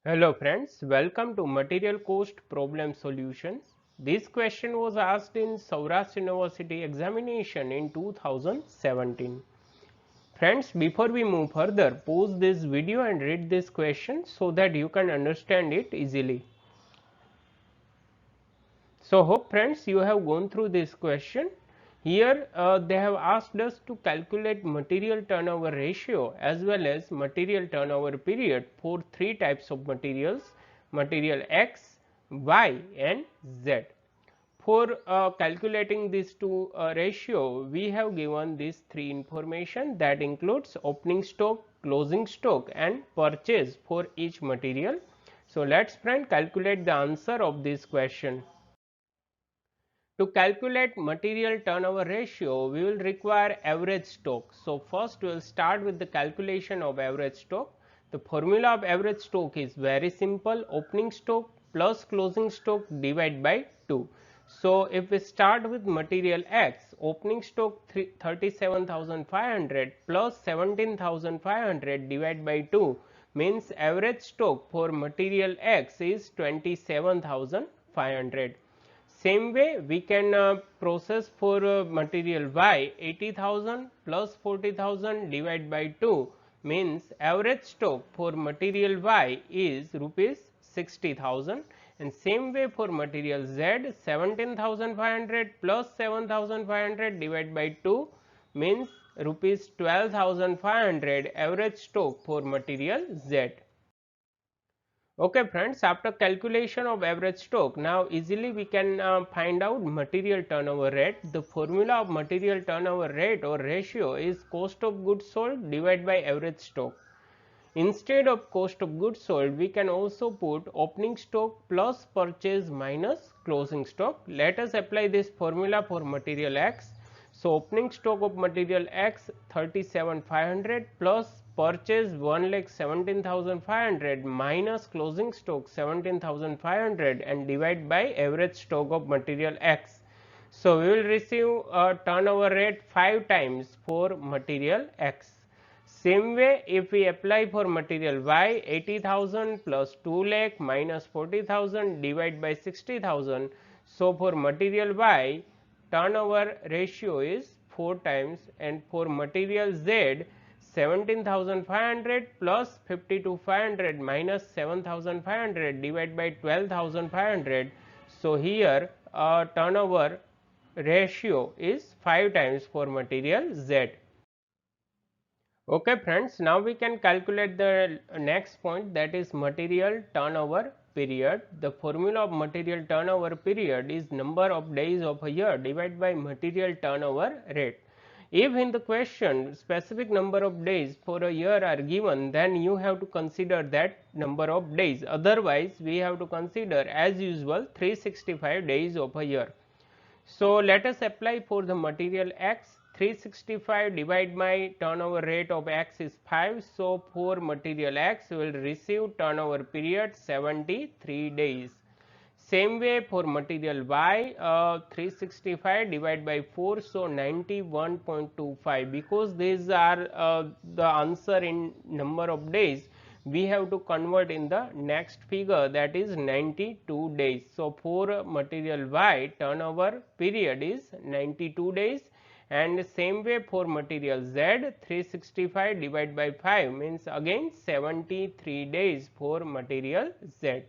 Hello friends, welcome to Material Cost Problem Solutions. This question was asked in Saurashtra University examination in 2017. Friends, before we move further, pause this video and read this question so that you can understand it easily. So, hope friends you have gone through this question. Here they have asked us to calculate material turnover ratio as well as material turnover period for three types of materials: material X, Y and Z. For calculating these two ratio, we have given these three information that includes opening stock, closing stock and purchase for each material. So, let us friend calculate the answer of this question. To calculate material turnover ratio, we will require average stock. So, first we will start with the calculation of average stock. The formula of average stock is very simple: opening stock plus closing stock divided by 2. So, if we start with material X, opening stock 37,500 plus 17,500 divided by 2 means average stock for material X is 27,500. Same way we can process for material Y, 80,000 plus 40,000 divided by 2 means average stock for material Y is rupees 60,000, and same way for material Z, 17,500 plus 7,500 divided by 2 means rupees 12,500 average stock for material Z. Okay friends, after calculation of average stock, now easily we can find out material turnover rate. The formula of material turnover rate or ratio is cost of goods sold divided by average stock. Instead of cost of goods sold, we can also put opening stock plus purchase minus closing stock. Let us apply this formula for material X. So, opening stock of material X 37,500 plus purchase 1,17,500 minus closing stock 17,500 and divide by average stock of material X. So, we will receive a turnover rate 5 times for material X. Same way, if we apply for material Y, 80,000 plus 2 lakh minus 40,000 divided by 60,000. So, for material Y, turnover ratio is 4 times, and for material Z, 17,500 plus 52,500 minus 7,500 divided by 12,500. So, here turnover ratio is 5 times for material Z. Okay friends, now we can calculate the next point, that is material turnover period. The formula of material turnover period is number of days of a year divided by material turnover rate. If in the question specific number of days for a year are given, then you have to consider that number of days, otherwise we have to consider as usual 365 days of a year. So, let us apply for the material X. 365 divide my turnover rate of X is 5. So, for material X we will receive turnover period 73 days. Same way for material Y, 365 divided by 4, so 91.25. Because these are the answer in number of days, we have to convert in the next figure, that is 92 days. So, for material Y, turnover period is 92 days, and same way for material Z, 365 divided by 5 means again 73 days for material Z.